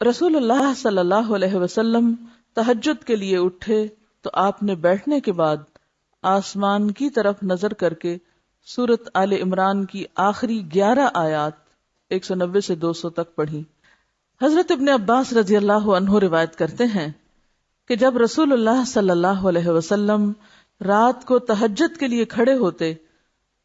رسول اللہ صلی اللہ علیہ وسلم تہجد کے لیے اٹھے تو آپ نے بیٹھنے کے بعد آسمان کی طرف نظر کر کے سورۃ آل عمران کی آخری 11 آیات 190 سے 200 تک پڑھی۔ حضرت ابن عباس رضی اللہ عنہ روایت کرتے ہیں کہ جب رسول اللہ صلی اللہ علیہ وسلم رات کو تہجد کے لیے کھڑے ہوتے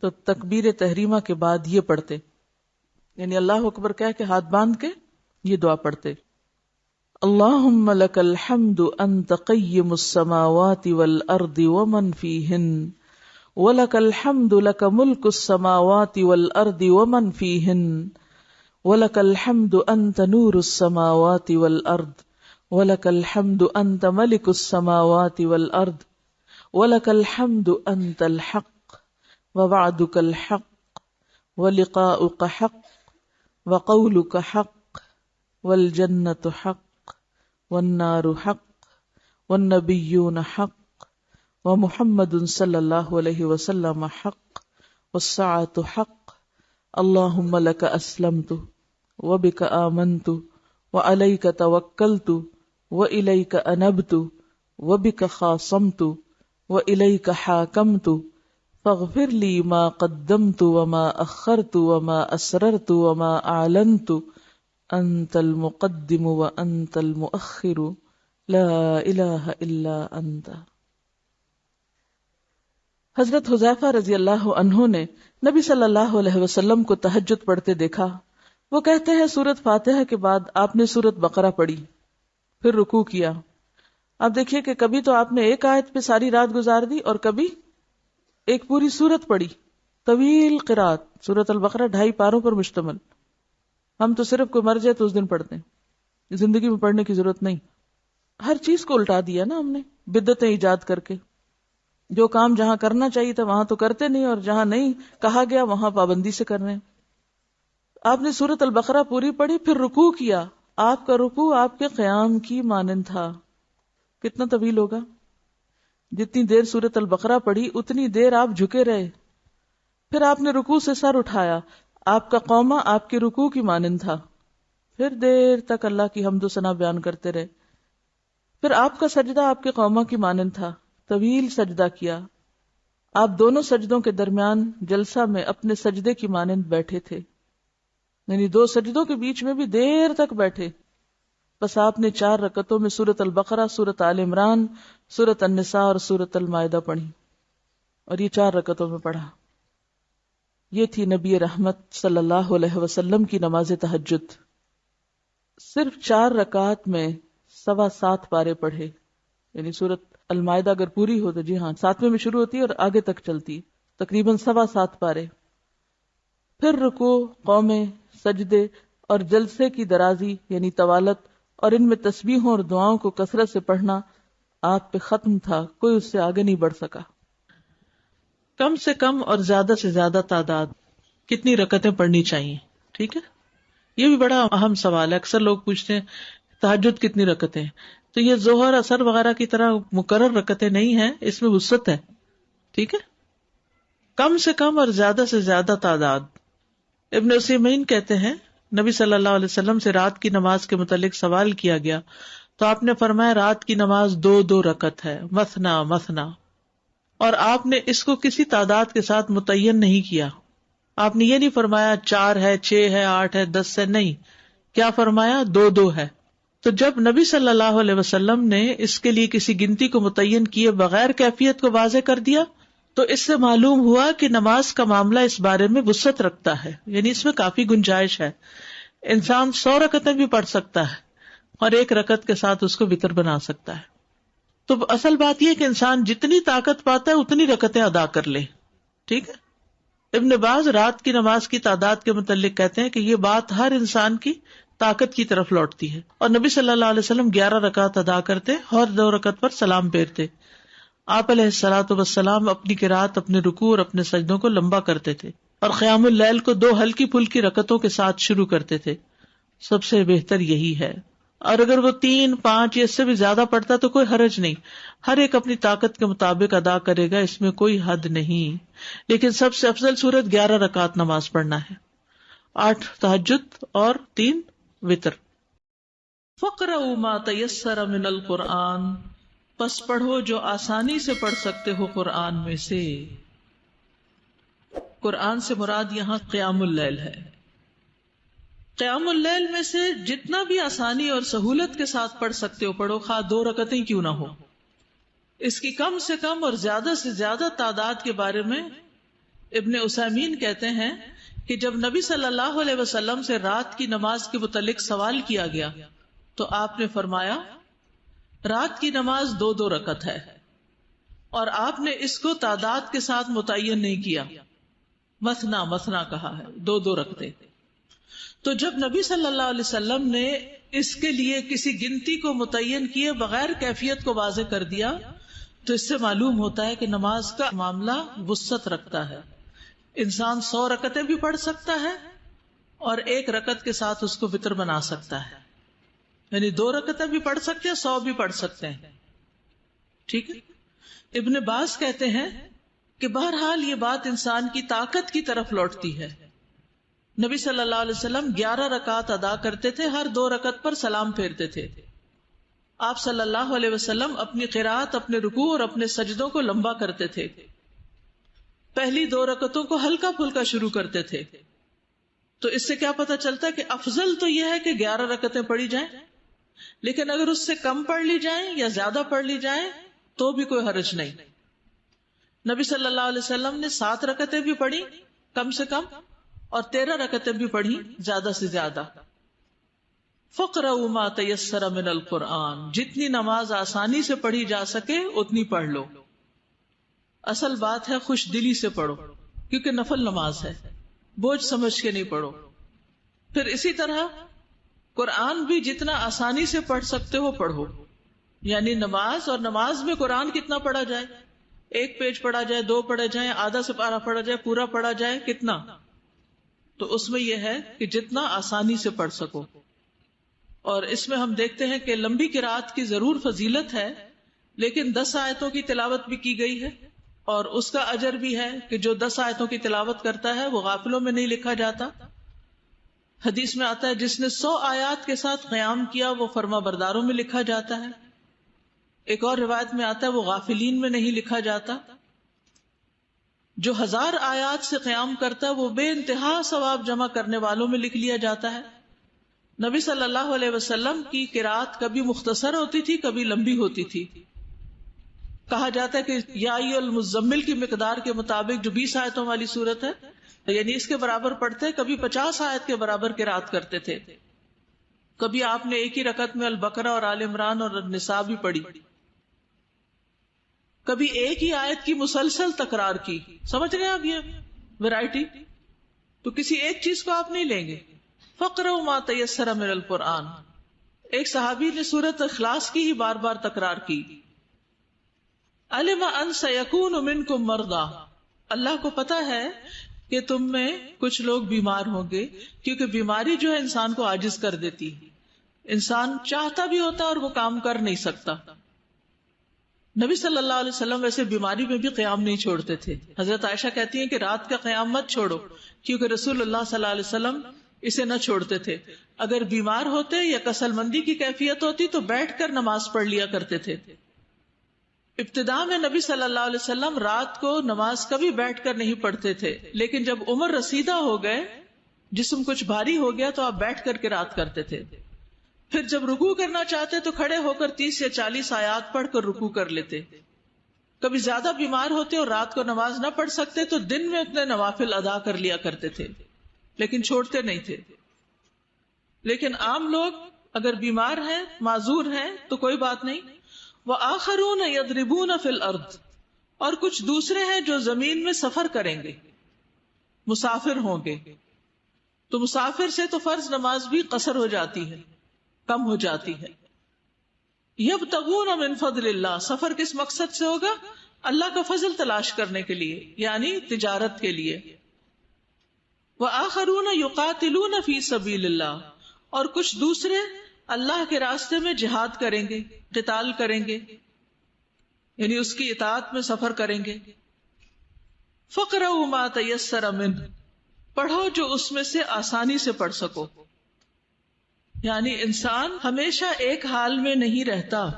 تو تکبیر تحریمہ کے بعد یہ پڑھتے، یعنی اللہ اکبر کہہ کے ہاتھ باندھ کے یہ دعا پڑھتے، اللہم لک الحمد انت قیم السماوات والارض ومن فیہن ولک الحمد لک ملک السماوات والارض ومن فیہن ولک الحمد انت نور السماوات والارض ولک الحمد انت ملک السماوات والارض ولک الحمد انت الحق ووعدک الحق ولقاؤک حق وقولک حق والجنت حق والنار حق والنبیون حق ومحمد صلی اللہ علیہ وسلم حق والساعة حق اللہم لک اسلمت وبک آمنت وعلیک توکلت وإلیک انبت وبک خاصمت وإلیک حاکمت فاغفر لی ما قدمت وما اخرت وما اسررت وما اعلنت انت المقدم وانت المؤخر لا الہ الا انت۔ حضرت حذیفہ رضی اللہ عنہ نے نبی صلی اللہ علیہ وسلم کو تہجد پڑھتے دیکھا۔ وہ کہتے ہیں سورۃ فاتحہ کے بعد آپ نے سورۃ بقرہ پڑھی، پھر رکوع کیا۔ آپ دیکھیے کہ کبھی تو آپ نے ایک آیت پہ ساری رات گزار دی اور کبھی ایک پوری سورت پڑھی، طویل قرات۔ سورۃ البقرہ 2.5 پاروں پر مشتمل۔ ہم تو صرف کوئی مر جائے تو اس دن پڑھتے ہیں، زندگی میں پڑھنے کی ضرورت نہیں۔ ہر چیز کو الٹا دیا نا ہم نے، بدعتیں ایجاد کر کے۔ جو کام جہاں کرنا چاہیے تھا وہاں تو کرتے نہیں، اور جہاں نہیں کہا گیا وہاں پابندی سے کر رہے ہیں۔ آپ نے سورۃ البقرہ پوری پڑھی، پھر رکوع کیا۔ آپ کا رکوع آپ کے قیام کی مانند تھا۔ کتنا طویل ہوگا؟ جتنی دیر سورۃ البقرہ پڑھی اتنی دیر آپ جھکے رہے۔ پھر آپ نے رکوع سے سر اٹھایا، آپ کا قومہ آپ کے رکوع کی مانند تھا۔ پھر دیر تک اللہ کی حمد و ثنا بیان کرتے رہے۔ پھر آپ کا سجدہ آپ کے قومہ کی مانند تھا، طویل سجدہ کیا۔ آپ دونوں سجدوں کے درمیان جلسہ میں اپنے سجدے کی مانند بیٹھے تھے، یعنی 2 سجدوں کے بیچ میں بھی دیر تک بیٹھے۔ بس آپ نے 4 رکعتوں میں سورۃ البقرہ، سورۃ آل عمران، سورۃ النساء اور سورۃ المائدہ پڑھی، اور یہ 4 رکعتوں میں پڑھا۔ یہ تھی نبی رحمت صلی اللہ علیہ وسلم کی نماز تہجد۔ صرف 4 رکعات میں 7.25 پارے پڑھے، یعنی سورۃ المائدہ اگر پوری ہو تو جی ہاں 7ویں میں شروع ہوتی ہے اور آگے تک چلتی، تقریباً 7.25 پارے۔ پھر رکوع، قومے، سجدے اور جلسے کی درازی یعنی طوالت، اور ان میں تسبیحوں اور دعاؤں کو کثرت سے پڑھنا آپ پہ ختم تھا، کوئی اس سے آگے نہیں بڑھ سکا۔ کم سے کم اور زیادہ سے زیادہ تعداد کتنی رکعتیں پڑھنی چاہیے؟ ٹھیک ہے، یہ بھی بڑا اہم سوال ہے۔ اکثر لوگ پوچھتے ہیں تہجد کتنی رکعتیں، تو یہ ظہر اثر وغیرہ کی طرح مقرر رکعتیں نہیں ہیں، اس میں وسعت ہے۔ ٹھیک ہے، کم سے کم اور زیادہ سے زیادہ تعداد۔ ابن عثیمین کہتے ہیں نبی صلی اللہ علیہ وسلم سے رات کی نماز کے متعلق سوال کیا گیا تو آپ نے فرمایا رات کی نماز 2 رکعت ہے، مثنا مثنا، اور آپ نے اس کو کسی تعداد کے ساتھ متعین نہیں کیا۔ آپ نے یہ نہیں فرمایا 4 ہے، 6 ہے، 8 ہے، 10 ہے، نہیں، کیا فرمایا 2 ہے۔ تو جب نبی صلی اللہ علیہ وسلم نے اس کے لیے کسی گنتی کو متعین کیے بغیر کیفیت کو واضح کر دیا تو اس سے معلوم ہوا کہ نماز کا معاملہ اس بارے میں وسعت رکھتا ہے، یعنی اس میں کافی گنجائش ہے۔ انسان 100 رکعتیں بھی پڑھ سکتا ہے اور 1 رکعت کے ساتھ اس کو وتر بنا سکتا ہے۔ تو اصل بات یہ کہ انسان جتنی طاقت پاتا ہے اتنی رکعتیں ادا کر لے۔ ٹھیک ہے، ابن باز رات کی نماز کی تعداد کے متعلق کہتے ہیں کہ یہ بات ہر انسان کی طاقت کی طرف لوٹتی ہے، اور نبی صلی اللہ علیہ وسلم 11 رکعت ادا کرتے اور 2 رکعت پر سلام پھیرتے۔ آپ علیہ الصلوۃ والسلام اپنی قرات، اپنے رکوع اور اپنے سجدوں کو لمبا کرتے تھے، اور قیام اللیل کو 2 ہلکی پھلکی رکعتوں کے ساتھ شروع کرتے تھے۔ سب سے بہتر یہی ہے، اور اگر وہ 3، 5 یا اس سے بھی زیادہ پڑھتا تو کوئی حرج نہیں، ہر ایک اپنی طاقت کے مطابق ادا کرے گا، اس میں کوئی حد نہیں۔ لیکن سب سے افضل صورت 11 رکعت نماز پڑھنا ہے، 8 تہجد اور 3 وتر۔ فَاقْرَؤُوا مَا تَيَسَّرَ مِنَ الْقُرْآنِ، پس پڑھو جو آسانی سے پڑھ سکتے ہو قرآن میں سے۔ قرآن سے مراد یہاں قیام اللیل ہے۔ قیام اللیل میں سے جتنا بھی آسانی اور سہولت کے ساتھ پڑھ سکتے ہو پڑھو، خواہ 2 رکعتیں کیوں نہ ہو۔ اس کی کم سے کم اور زیادہ سے زیادہ تعداد کے بارے میں ابن عثیمین کہتے ہیں کہ جب نبی صلی اللہ علیہ وسلم سے رات کی نماز کے متعلق سوال کیا گیا تو آپ نے فرمایا رات کی نماز 2 رکعت ہے، اور آپ نے اس کو تعداد کے ساتھ متعین نہیں کیا، مثنا مثنا کہا ہے، 2 رکعتیں۔ تو جب نبی صلی اللہ علیہ وسلم نے اس کے لیے کسی گنتی کو متعین کیے بغیر کیفیت کو واضح کر دیا تو اس سے معلوم ہوتا ہے کہ نماز کا معاملہ وسعت رکھتا ہے۔ انسان 100 رکعتیں بھی پڑھ سکتا ہے اور 1 رکعت کے ساتھ اس کو وتر بنا سکتا ہے، یعنی 2 رکعتیں بھی پڑھ سکتے ہیں، 100 بھی پڑھ سکتے ہیں، ٹھیک ہے۔ ابن باز کہتے ہیں کہ بہرحال یہ بات انسان کی طاقت کی طرف لوٹتی ہے۔ نبی صلی اللہ علیہ وسلم 11 رکعت ادا کرتے تھے، ہر 2 رکعت پر سلام پھیرتے تھے۔ آپ صلی اللہ علیہ وسلم اپنی قرات، اپنے رکوع اور اپنے سجدوں کو لمبا کرتے تھے، پہلی 2 رکعتوں کو ہلکا پھلکا شروع کرتے تھے۔ تو اس سے کیا پتہ چلتا ہے کہ افضل تو یہ ہے کہ 11 رکعتیں پڑھی جائیں، لیکن اگر اس سے کم پڑھ لی جائیں یا زیادہ پڑھ لی جائیں تو بھی کوئی حرج نہیں۔ نبی صلی اللہ علیہ وسلم نے 7 رکعتیں بھی پڑھی کم سے کم، اور 13 رکعتیں بھی پڑھی زیادہ سے زیادہ۔ فَاقْرَؤُوا مَا تَيَسَّرَ مِنَ الْقُرْآنِ، جتنی نماز آسانی سے پڑھی جا سکے اتنی پڑھ لو۔ اصل بات ہے خوش دلی سے پڑھو، کیونکہ نفل نماز ہے، بوجھ سمجھ کے نہیں پڑھو۔ پھر اسی طرح قرآن بھی جتنا آسانی سے پڑھ سکتے ہو پڑھو، یعنی نماز، اور نماز میں قرآن کتنا پڑھا جائے، 1 پیج پڑھا جائے، 2 پڑھے جائیں، آدھا سپارہ پڑھا جائے، پورا پڑھا جائے، کتنا؟ تو اس میں یہ ہے کہ جتنا آسانی سے پڑھ سکو۔ اور اس میں ہم دیکھتے ہیں کہ لمبی قرات کی ضرور فضیلت ہے، لیکن 10 آیتوں کی تلاوت بھی کی گئی ہے، اور اس کا اجر بھی ہے کہ جو 10 آیتوں کی تلاوت کرتا ہے وہ غافلوں میں نہیں لکھا جاتا۔ حدیث میں آتا ہے جس نے 100 آیات کے ساتھ قیام کیا وہ فرما برداروں میں لکھا جاتا ہے۔ ایک اور روایت میں آتا ہے وہ غافلین میں نہیں لکھا جاتا۔ جو 1000 آیات سے قیام کرتا ہے وہ بے انتہا ثواب جمع کرنے والوں میں لکھ لیا جاتا ہے۔ نبی صلی اللہ علیہ وسلم کی قرات کبھی مختصر ہوتی تھی، کبھی لمبی ہوتی تھی۔ کہا جاتا ہے کہ یا ایھا المزمل کی مقدار کے مطابق جو 20 آیتوں والی سورت ہے، یعنی اس کے برابر پڑھتے، کبھی 50 آیت کے برابر قرات کرتے تھے۔ کبھی آپ نے ایک ہی رکعت میں البقرہ اور آل عمران اور النساء بھی پڑھی، کبھی ایک ہی آیت کی مسلسل تکرار کی۔ سمجھ رہے ہیں آپ یہ ویرائٹی؟ تو کسی ایک چیز کو آپ نہیں لیں گے۔ فَاقْرَؤْا مَا تَيَسَّرَ مِنَ الْقُرْآنِ، ایک صحابی نے سورۃ اخلاص کی ہی بار بار تکرار کی۔ عَلِمَ أَن سَيَكُونُ مِنكُم مَّرْضَىٰ، اللہ کو پتا ہے کہ تم میں کچھ لوگ بیمار ہوں گے، کیونکہ بیماری جو ہے انسان کو عاجز کر دیتی ہے، انسان چاہتا بھی ہوتا اور وہ کام کر نہیں سکتا۔ نبی صلی اللہ علیہ وسلم ویسے بیماری میں بھی قیام نہیں چھوڑتے تھے۔ حضرت عائشہ کہتی ہیں کہ رات کا قیام مت چھوڑو، کیونکہ رسول اللہ صلی اللہ علیہ وسلم اسے نہ چھوڑتے تھے۔ اگر بیمار ہوتے یا کسل مندی کی کیفیت ہوتی تو بیٹھ کر نماز پڑھ لیا کرتے تھے۔ ابتداء میں نبی صلی اللہ علیہ وسلم رات کو نماز کبھی بیٹھ کر نہیں پڑھتے تھے، لیکن جب عمر رسیدہ ہو گئے، جسم کچھ بھاری ہو گیا تو آپ بیٹھ کر قرات کرتے تھے۔ پھر جب رکوع کرنا چاہتے تو کھڑے ہو کر 30 یا 40 آیات پڑھ کر رکوع کر لیتے۔ کبھی زیادہ بیمار ہوتے اور رات کو نماز نہ پڑھ سکتے تو دن میں اتنے نوافل ادا کر لیا کرتے تھے، لیکن چھوڑتے نہیں تھے۔ لیکن عام لوگ اگر بیمار ہیں، معذور ہیں تو کوئی بات نہیں۔ وَآخَرُونَ يَضْرِبُونَ فِي الْأَرْضِ، اور کچھ دوسرے ہیں جو زمین میں سفر کریں گے، مسافر ہوں گے، تو مسافر سے تو فرض نماز بھی قصر ہو جاتی ہے، کم ہو جاتی ہے۔ يَبْتَغُونَ مِن فَضْلِ اللَّهِ، سفر کس مقصد سے ہوگا؟ اللہ کا فضل تلاش کرنے کے لیے، یعنی تجارت کے لیے۔ وَآخَرُونَ يُقَاتِلُونَ فِي سَبِيلِ اللَّهِ، اور کچھ دوسرے اللہ کے راستے میں جہاد کریں گے، قتال کریں گے، یعنی اس کی اطاعت میں سفر کریں گے۔ فَاقْرَؤُوا مَا تَيَسَّرَ مِنْهُ، پڑھو جو اس میں سے آسانی سے پڑھ سکو۔ یعنی انسان ہمیشہ ایک حال میں نہیں رہتا،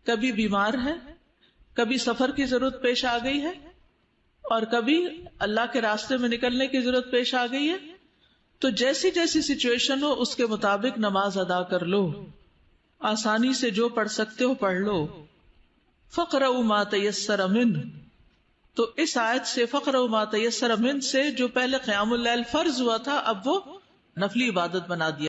کبھی بیمار ہے، کبھی سفر کی ضرورت پیش آ گئی ہے، اور کبھی اللہ کے راستے میں نکلنے کی ضرورت پیش آ گئی ہے. تو جیسی جیسی سچویشن ہو اس کے مطابق نماز ادا کر لو، آسانی سے جو پڑھ سکتے ہو پڑھ لو. فَقْرَؤْا مَا تَيَسَّرَ مِنْهُ، تو اس آیت سے فَقْرَؤْا مَا تَيَسَّرَ مِنْهُ سے جو پہلے قیام اللیل فرض ہوا تھا اب وہ نفلی عبادت بنا دیا.